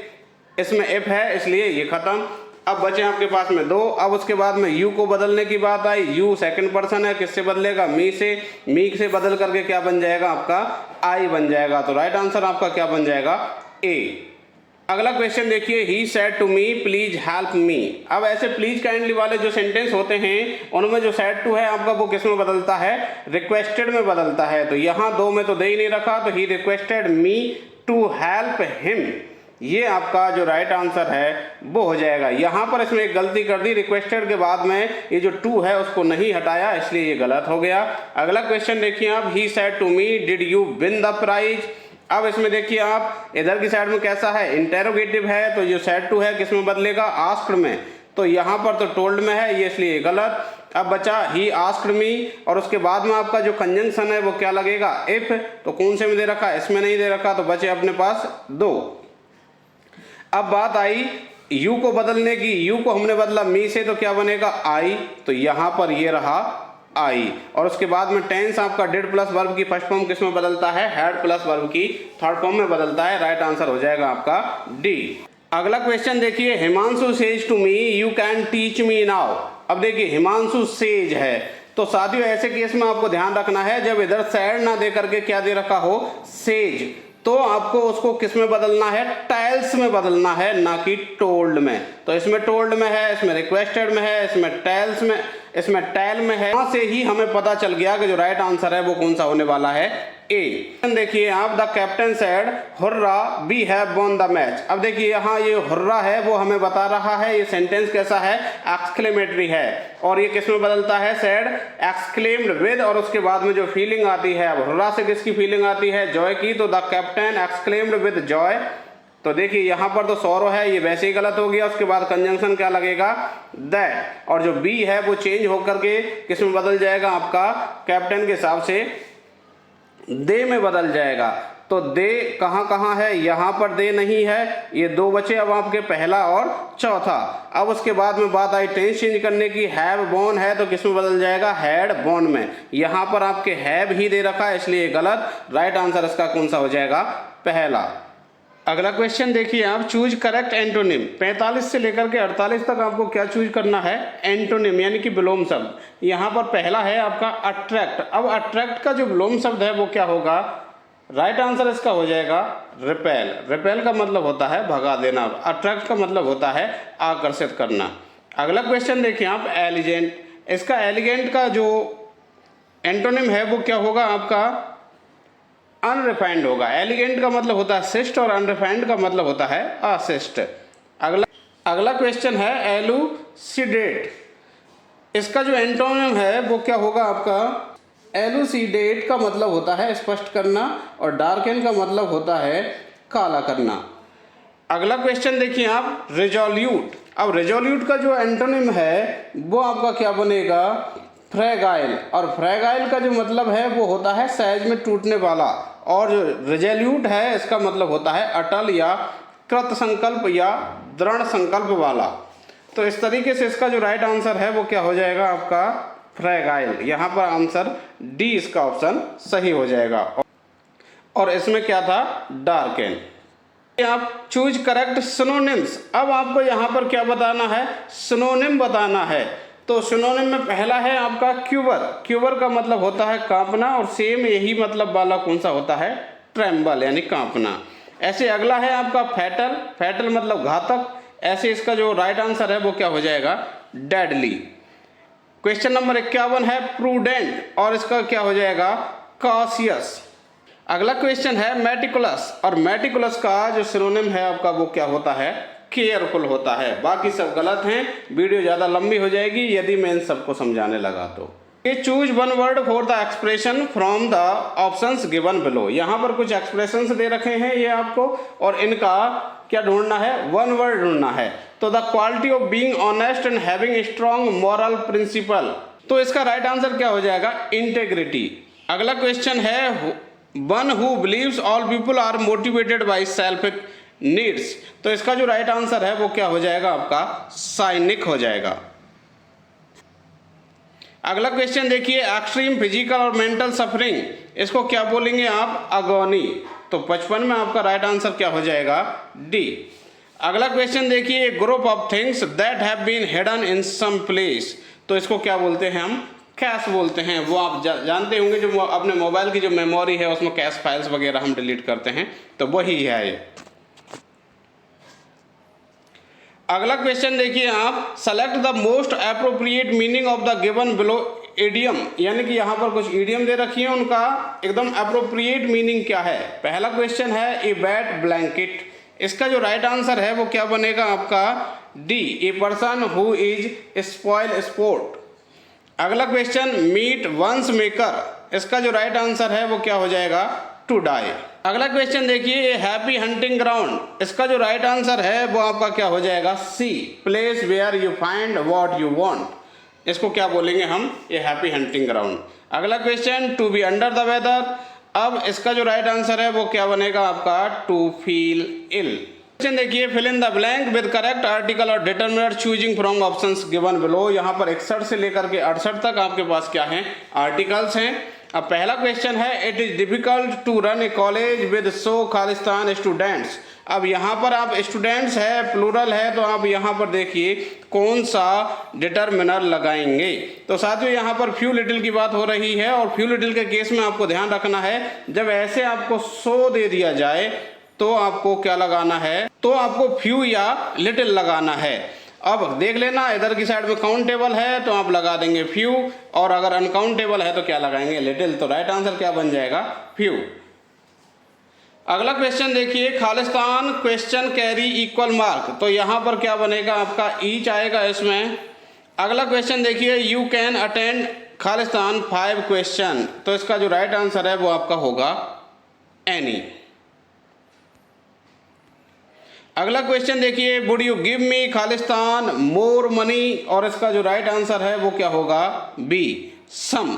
[SPEAKER 1] इसमें एफ है इसलिए ये खत्म। अब बचे आपके पास में दो। अब उसके बाद में यू को बदलने की बात आई, यू सेकंड पर्सन है, किससे बदलेगा, मी से बदल करके क्या बन जाएगा आपका, आई बन जाएगा। तो राइट आंसर आपका क्या बन जाएगा, ए। अगला क्वेश्चन देखिए, he said to me please help me. अब ऐसे प्लीज काइंडली वाले जो सेंटेंस होते हैं उनमें जो सेड टू है आपका वो किस में बदलता है, रिक्वेस्टेड में बदलता है। तो यहाँ दो में तो दे ही नहीं रखा, तो he requested me to help him, ये आपका जो राइट आंसर है वो हो जाएगा। यहाँ पर इसमें एक गलती कर दी, रिक्वेस्टेड के बाद में ये जो टू है उसको नहीं हटाया, इसलिए ये गलत हो गया। अगला क्वेश्चन देखिए आप, he said to me did you win the prize. अब इसमें देखिए आप, इधर की साइड में कैसा है, इंटेरोगेटिव है, तो जो सेड टू है किस में बदलेगा, आस्क्ड में। तो यहाँ पर तो टोल्ड में है, ये इसलिए गलत। अब बचा ही आस्क्ड मी, और उसके बाद में आपका जो कंजंक्शन है वो क्या लगेगा, इफ। तो कौन से में दे रखा, इसमें नहीं दे रखा, तो बचे अपने पास दो। अब बात आई यू को बदलने की, यू को हमने बदला मी से, तो क्या बनेगा, आई। तो यहाँ पर ये रहा आई। और उसके बाद में टेंस आपका डिड प्लस वर्ब की फर्स्ट फॉर्म किस में बदलता है, हैड प्लस वर्ब की थर्ड फॉर्म में बदलता है। राइट आंसर हो जाएगा आपका डी। अगला क्वेश्चन देखिए, Himanshu says to me you can teach me now. अब देखिए हिमांशु सेज है, तो साथियों ऐसे केस में आपको ध्यान रखना है, जब इधर सैड ना दे करके क्या दे रखा हो, सेज, तो आपको उसको किस में बदलना है, टाइल्स में बदलना है, ना कि टोल्ड में। तो इसमें टोल्ड में है, इसमें रिक्वेस्टेड में है, इसमें टाइल्स में, इसमें टाइल में है। वहां से ही हमें पता चल गया कि जो राइट आंसर है वो कौन सा होने वाला है, ए। देखिए आप, the captain said hurrah we have won the match. अब देखिए यहाँ ये हुर्रा है वो हमें बता रहा है, ये सेंटेंस कैसा है, एक्सक्लेमेटरी है, और ये किस में बदलता है, सेड एक्सक्लेम्ड विद, और उसके बाद में जो फीलिंग आती है, अब हुर्रा से किसकी फीलिंग आती है, जॉय की, तो the captain exclaimed with Joy. तो देखिए यहाँ पर तो सौरो है, ये वैसे ही गलत हो गया। उसके बाद कंजंक्शन क्या लगेगा, दैट, और जो बी है वो चेंज होकर के किस में बदल जाएगा आपका, कैप्टन के हिसाब से दे में बदल जाएगा। तो दे कहाँ कहाँ है, यहाँ पर दे नहीं है, ये दो बचे अब आपके, पहला और चौथा। अब उसके बाद में बात आई टेंस चेंज करने की, हैव बोन है तो किस में बदल जाएगा, हैड बोन में। यहाँ पर आपके हैव ही दे रखा है इसलिए गलत। राइट आंसर इसका कौन सा हो जाएगा, पहला। अगला क्वेश्चन देखिए आप, चूज करेक्ट एंटोनिम। 45 से लेकर के 48 तक आपको क्या चूज करना है, एंटोनिम यानी कि विलोम शब्द। यहाँ पर पहला है आपका अट्रैक्ट। अब अट्रैक्ट का जो विलोम शब्द है वो क्या होगा, राइट आंसर इसका हो जाएगा रिपेल। रिपेल का मतलब होता है भगा देना, अट्रैक्ट का मतलब होता है आकर्षित करना। अगला क्वेश्चन देखिए आप, एलिजेंट। इसका एलिगेंट का जो एंटोनिम है वो क्या होगा आपका, अनरिफाइंड होगा। एलिगेंट का मतलब होता है शिष्ट और अनरिफाइंड का मतलब होता है अशिष्ट। अगला क्वेश्चन है एलुसिडेट। इसका जो एंटोनिम है वो क्या होगा आपका, एलुसिडेट का मतलब होता है स्पष्ट करना, और डार्कन का मतलब होता है काला करना। अगला क्वेश्चन देखिए आप, रिजोल्यूट। अब रिजोल्यूट का जो एंटोनिम है वो आपका क्या बनेगा, फ्रैगाइल। और फ्रैगाइल का जो मतलब है वो होता है सहज में टूटने वाला, और जो रिजोल्यूट है इसका मतलब होता है अटल या कृत संकल्प या दृढ़ संकल्प वाला। तो इस तरीके से इसका जो राइट आंसर है वो क्या हो जाएगा आपका, फ्रैगाइल। यहाँ पर आंसर डी इसका ऑप्शन सही हो जाएगा। और इसमें क्या था, डार्कन। आप चूज करेक्ट सिनोनिम्स। अब आपको यहाँ पर क्या बताना है, सिनोनिम बताना है। तो सिनोनिम में पहला है आपका क्यूबर। क्यूबर का मतलब होता है कांपना, और सेम यही मतलब वाला कौन सा होता है, ट्रेम्बल यानी कांपना। ऐसे अगला है आपका फैटल। फैटल मतलब घातक। ऐसे इसका जो राइट आंसर है वो क्या हो जाएगा, डेडली। क्वेश्चन नंबर 51 है प्रूडेंट, और इसका क्या हो जाएगा, कॉशियस। अगला क्वेश्चन है मेटिकुलस, और मेटिकुलस का जो सिनोनिम है आपका वो क्या होता है? केयरफुल होता है। बाकी सब गलत हैं, वीडियो ज़्यादा लंबी हो जाएगी यदि मैं इन सबको समझाने लगा तो। ये choose one word for the expression from the options given below. यहाँ पर कुछ एक्सप्रेशंस दे रखे हैं ये आपको, और इनका क्या ढूंढना है? वन वर्ड ढूंढना है। तो the quality of being honest and having strong moral principle, तो इसका राइट आंसर क्या हो जाएगा? इंटेग्रिटी। अगला क्वेश्चन है one who believes all people are motivated by self needs, तो इसका जो राइट आंसर है वो क्या हो जाएगा? आपका साइनिक हो जाएगा। अगला क्वेश्चन देखिए, एक्सट्रीम फिजिकल और मेंटल सफरिंग, इसको क्या बोलेंगे आप? अगोनी। तो 55 में आपका राइट आंसर क्या हो जाएगा? डी। अगला क्वेश्चन देखिए, group of things that have been hidden in some place, तो इसको क्या बोलते हैं? हम कैश बोलते हैं। वो आप जानते होंगे जो अपने मोबाइल की जो मेमोरी है उसमें कैश फाइल्स वगैरह हम डिलीट करते हैं, तो वही है ये। अगला क्वेश्चन देखिए आप, select the most appropriate meaning of the given below idiom, यानी कि यहाँ पर कुछ इडियम दे रखी है, उनका एकदम अप्रोप्रिएट मीनिंग क्या है? पहला क्वेश्चन है ए वेट ब्लैंकेट, इसका जो राइट आंसर है वो क्या बनेगा आपका? D, a person who is spoil sport. अगला क्वेश्चन, मीट वंस मेकर, इसका जो राइट आंसर है वो क्या हो जाएगा? To die. अगला क्वेश्चन देखिए, हैप्पी हंटिंग ग्राउंड, इसका जो राइट आंसर है वो आपका क्या हो जाएगा? C, place where you find what you want, इसको क्या बोलेंगे हम? ये हैप्पी हंटिंग ग्राउंड। अगला question, to be under the weather, अब इसका जो राइट आंसर है वो क्या बनेगा आपका? To feel ill. क्वेश्चन देखिए, fill in the blank with correct article और determiner choosing from options given below. यहाँ पर 61 से लेकर के 68 तक आपके पास क्या है? आर्टिकल्स हैं। अब पहला क्वेश्चन है, it is difficult to run a college with so खालिस्तान स्टूडेंट्स। अब यहाँ पर आप स्टूडेंट्स है, प्लूरल है, तो आप यहाँ पर देखिए कौन सा डिटरमिनर लगाएंगे। तो साथियों यहाँ पर फ्यू लिटिल की बात हो रही है, और फ्यू लिटिल के केस में आपको ध्यान रखना है, जब ऐसे आपको सो दे दिया जाए तो आपको क्या लगाना है? तो आपको फ्यू या लिटिल लगाना है। अब देख लेना, इधर की साइड में काउंटेबल है तो आप लगा देंगे फ्यू, और अगर अनकाउंटेबल है तो क्या लगाएंगे? लिटिल। तो राइट आंसर क्या बन जाएगा? फ्यू। अगला क्वेश्चन देखिए, Khalistan question carry equal mark, तो यहाँ पर क्या बनेगा आपका? ईच आएगा इसमें। अगला क्वेश्चन देखिए, you can attend Khalistan 5 question, तो इसका जो राइट आंसर है वो आपका होगा एनी। अगला क्वेश्चन देखिए, would you give me Khalistan more money, और इसका जो राइट आंसर है वो क्या होगा? बी, सम।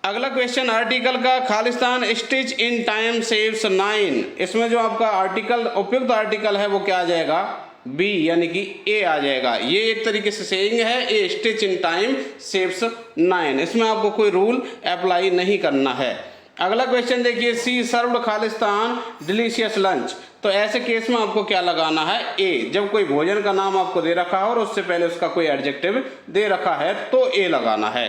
[SPEAKER 1] अगला क्वेश्चन आर्टिकल का, Khalistan stitch in time saves 9, इसमें जो आपका आर्टिकल उपयुक्त आर्टिकल है वो क्या आ जाएगा? बी, यानी कि ए आ जाएगा। ये एक तरीके से सेइंग है, ए स्टिच इन टाइम सेव्स 9, इसमें आपको कोई रूल अप्लाई नहीं करना है। अगला क्वेश्चन देखिए, सी सर्व्ड खालिस्तान डिलीशियस लंच, तो ऐसे केस में आपको क्या लगाना है? ए। जब कोई भोजन का नाम आपको दे रखा है और उससे पहले उसका कोई एडजेक्टिव दे रखा है तो ए लगाना है।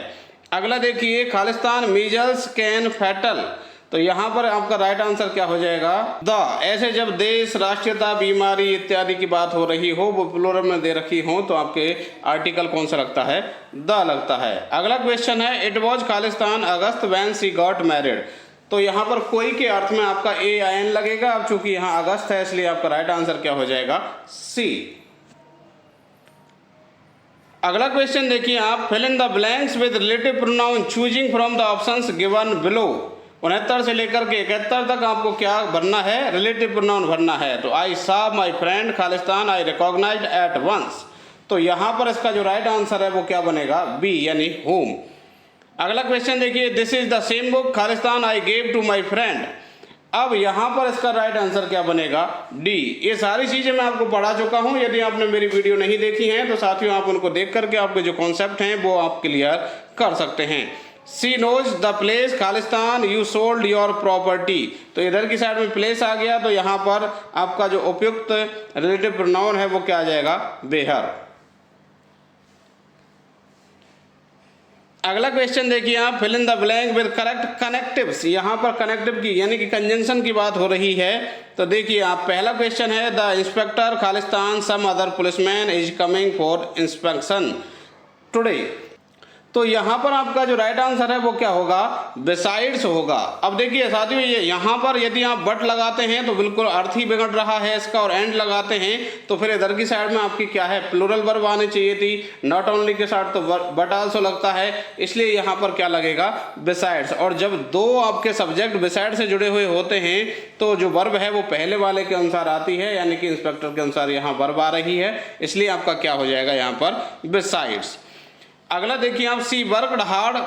[SPEAKER 1] अगला देखिए, खालिस्तान मीजल्स कैन फैटल, तो यहाँ पर आपका राइट आंसर क्या हो जाएगा? द। ऐसे जब देश, राष्ट्रीयता, बीमारी इत्यादि की बात हो रही हो, वो प्लूरल में दे रखी हो, तो आपके आर्टिकल कौन सा लगता है? द लगता है। अगला क्वेश्चन है, it was Khalistan August when she got married, तो यहाँ पर कोई के अर्थ में आपका ए आई एन लगेगा। अब चूंकि यहाँ अगस्त है इसलिए आपका राइट आंसर क्या हो जाएगा? सी। अगला क्वेश्चन देखिए आप, fill in the blanks with relative pronoun choosing from the options given below. 69 से लेकर के 71 तक आपको क्या भरना है? रिलेटिव प्रोनाउन भरना है। तो आई सॉ माय फ्रेंड खालिस्तान, आई रिकॉग्नाइज्ड एट वंस, तो यहाँ पर इसका जो राइट आंसर है वो क्या बनेगा? बी, यानी होम। अगला क्वेश्चन देखिए, this is the same book खालिस्तान I gave to my friend, अब यहाँ पर इसका राइट आंसर क्या बनेगा? डी। ये सारी चीज़ें मैं आपको पढ़ा चुका हूँ, यदि आपने मेरी वीडियो नहीं देखी है तो साथियों आप उनको देख करके आपके जो कॉन्सेप्ट हैं वो आप क्लियर कर सकते हैं। सी नोज द प्लेस खालिस्तान यू सोल्ड योर प्रॉपर्टी, तो इधर की साइड में प्लेस आ गया, तो यहाँ पर आपका जो उपयुक्त रिलेटिव प्रोनाउन है वो क्या आ जाएगा? वेयर। अगला क्वेश्चन देखिए आप, fill in the blank with correct connectives, यहाँ पर कनेक्टिव की यानी कि कंजंक्शन की बात हो रही है। तो देखिए आप, पहला क्वेश्चन है, द इंस्पेक्टर खालिस्तान some other policeman is coming for inspection today, तो यहाँ पर आपका जो राइट आंसर है वो क्या होगा, बिसाइड्स होगा। अब देखिए साथियों, ये यहाँ पर यदि आप बट लगाते हैं तो बिल्कुल अर्थ ही बिगड़ रहा है इसका, और एंड लगाते हैं तो फिर इधर की साइड में आपकी क्या है, प्लूरल वर्ब आनी चाहिए थी। नॉट ओनली के साथ तो बट आल्सो लगता है, इसलिए यहाँ पर क्या लगेगा, बिसाइड्स। और जब दो आपके सब्जेक्ट बिसाइड से जुड़े हुए होते हैं तो जो वर्ब है वो पहले वाले के अनुसार आती है, यानी कि इंस्पेक्टर के अनुसार यहाँ वर्ब आ रही है, इसलिए आपका क्या हो जाएगा यहाँ पर, बिसाइड्स। अगला देखिए आप, सी वर्कड हार्ड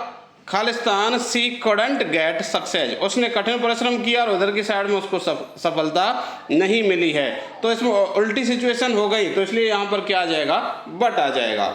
[SPEAKER 1] खालिस्तान सी कुडंट गेट सक्सेस, उसने कठिन परिश्रम किया और उधर की साइड में उसको सफलता नहीं मिली है, तो इसमें उल्टी सिचुएशन हो गई, तो इसलिए यहाँ पर क्या आ जाएगा, बट आ जाएगा।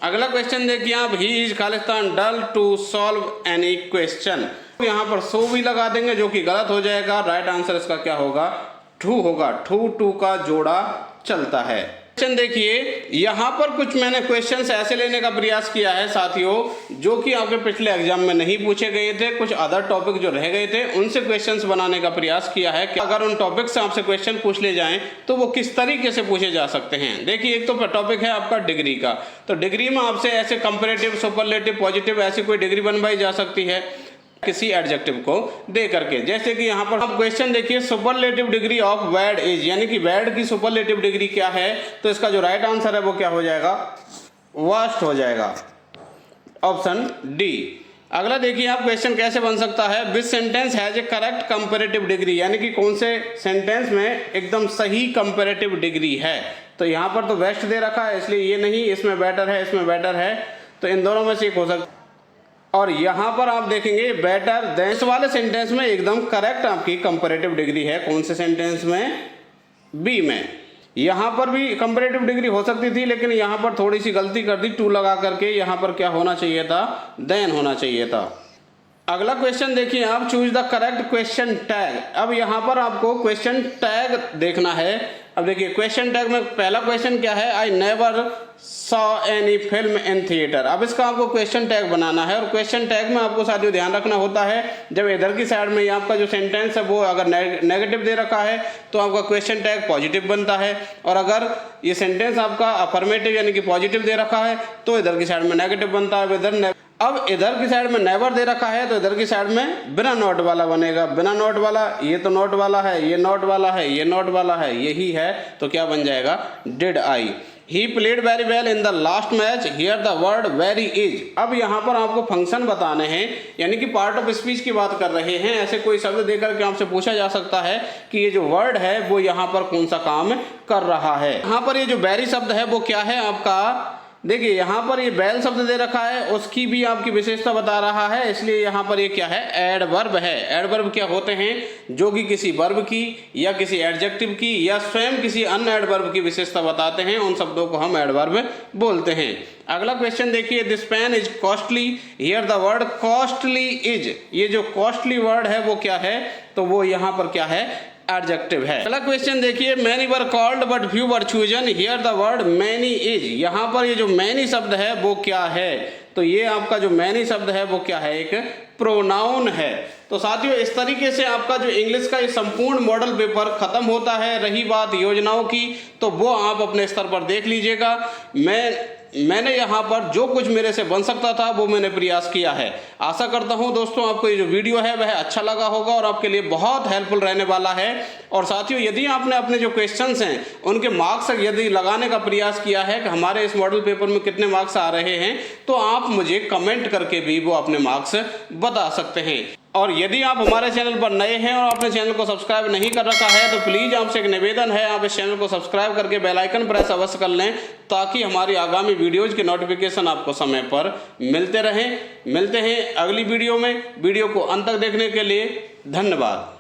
[SPEAKER 1] अगला क्वेश्चन देखिए आप, ही इज खालिस्तान dull to solve any question, यहाँ पर सो भी लगा देंगे जो कि गलत हो जाएगा। राइट आंसर इसका क्या होगा, ठू होगा, ठू टू का जोड़ा चलता है। क्वेश्चन देखिए, यहाँ पर कुछ मैंने क्वेश्चंस ऐसे लेने का प्रयास किया है साथियों जो कि आपके पिछले एग्जाम में नहीं पूछे गए थे, कुछ अदर टॉपिक जो रह गए थे उनसे क्वेश्चंस बनाने का प्रयास किया है कि अगर उन टॉपिक से आपसे क्वेश्चन पूछ ले जाएं तो वो किस तरीके से पूछे जा सकते हैं। देखिए, एक तो टॉपिक है आपका डिग्री का, तो डिग्री में आपसे ऐसे कंपेरेटिव, सुपरलेटिव, पॉजिटिव ऐसी कोई डिग्री बनवाई जा सकती है किसी एडजेक्टिव को दे करके। जैसे कि यहाँ पर आप क्वेश्चन देखिए, superlative degree of bad is, यानी कि बैड की सुपरलेटिव डिग्री क्या है, तो इसका जो राइट आंसर है वो क्या हो जाएगा, वर्स्ट हो जाएगा, ऑप्शन डी। अगला देखिए आप, क्वेश्चन कैसे बन सकता है, विच sentence has A correct comparative degree, यानी कि कौन से सेंटेंस में एकदम सही कंपेरेटिव डिग्री है। तो यहाँ पर तो बेस्ट दे रखा है, इसलिए ये नहीं, इसमें बेटर है, इसमें बेटर है, तो इन दोनों में से एक हो सकता है। और यहाँ पर आप देखेंगे बेटर देन, इस वाले सेंटेंस में एकदम करेक्ट आपकी कंपैरेटिव डिग्री है, कौन से सेंटेंस में, बी में। यहाँ पर भी कंपैरेटिव डिग्री हो सकती थी, लेकिन यहाँ पर थोड़ी सी गलती कर दी, टू लगा करके, यहाँ पर क्या होना चाहिए था, देन होना चाहिए था। अगला क्वेश्चन देखिए आप, choose the correct question tag. अब यहाँ पर आपको क्वेश्चन टैग देखना है। अब देखिए क्वेश्चन टैग में पहला क्वेश्चन क्या है, I never saw any film in theatre. अब इसका आपको क्वेश्चन टैग बनाना है, और क्वेश्चन टैग में आपको साथियों ध्यान रखना होता है, जब इधर की साइड में आपका जो सेंटेंस है वो अगर नेगेटिव दे रखा है तो आपका क्वेश्चन टैग पॉजिटिव बनता है, और अगर ये सेंटेंस आपका अफर्मेटिव यानी कि पॉजिटिव दे रखा है तो इधर की साइड में नेगेटिव बनता है। अब इधर की साइड में नेवर दे रखा है तो इधर की साइड में बिना नोट वाला बनेगा, बिना नोट वाला, ये तो नोट वाला है, ये नोट वाला है, ये नोट वाला है, यही है, तो क्या बन जाएगा, did I. He played very well in the last match, here the word very is. अब यहाँ पर आपको फंक्शन बताने हैं, यानी कि पार्ट ऑफ स्पीच की बात कर रहे हैं। ऐसे कोई शब्द देकर के आपसे पूछा जा सकता है कि ये जो वर्ड है वो यहाँ पर कौन सा काम कर रहा है। यहाँ पर ये जो वेरी शब्द है वो क्या है आपका, देखिए यहाँ पर ये बेल शब्द दे रखा है, उसकी भी आपकी विशेषता बता रहा है, इसलिए यहाँ पर ये क्या है, एडवर्ब है। एडवर्ब क्या होते हैं, जो कि किसी वर्ब की या किसी एडजेक्टिव की या स्वयं किसी अन्य एडवर्ब की विशेषता बताते हैं, उन शब्दों को हम एडवर्ब बोलते हैं। अगला क्वेश्चन देखिए, this pen is costly, here the word costly is. ये जो कॉस्टली वर्ड है वो क्या है, तो वो यहाँ पर क्या है, एडजेक्टिव है। अगला क्वेश्चन देखिए, many were called but few were chosen, here the word many is. यहाँ पर ये जो मैनी शब्द है वो क्या है, तो ये आपका जो मैनी शब्द है वो क्या है, एक प्रोनाउन है। तो साथियों इस तरीके से आपका जो इंग्लिश का ये संपूर्ण मॉडल पेपर खत्म होता है। रही बात योजनाओं की, तो वो आप अपने स्तर पर देख लीजिएगा। मैंने यहाँ पर जो कुछ मेरे से बन सकता था वो मैंने प्रयास किया है। आशा करता हूँ दोस्तों आपको ये जो वीडियो है वह अच्छा लगा होगा और आपके लिए बहुत हेल्पफुल रहने वाला है। और साथियों यदि आपने अपने जो क्वेश्चंस हैं उनके मार्क्स यदि लगाने का प्रयास किया है कि हमारे इस मॉडल पेपर में कितने मार्क्स आ रहे हैं, तो आप मुझे कमेंट करके भी वो अपने मार्क्स बता सकते हैं। और यदि आप हमारे चैनल पर नए हैं और आपने चैनल को सब्सक्राइब नहीं कर रखा है तो प्लीज़ आपसे एक निवेदन है, आप इस चैनल को सब्सक्राइब करके बेल आइकन प्रेस अवश्य कर लें, ताकि हमारी आगामी वीडियोज़ के नोटिफिकेशन आपको समय पर मिलते रहें। मिलते हैं अगली वीडियो में। वीडियो को अंत तक देखने के लिए धन्यवाद।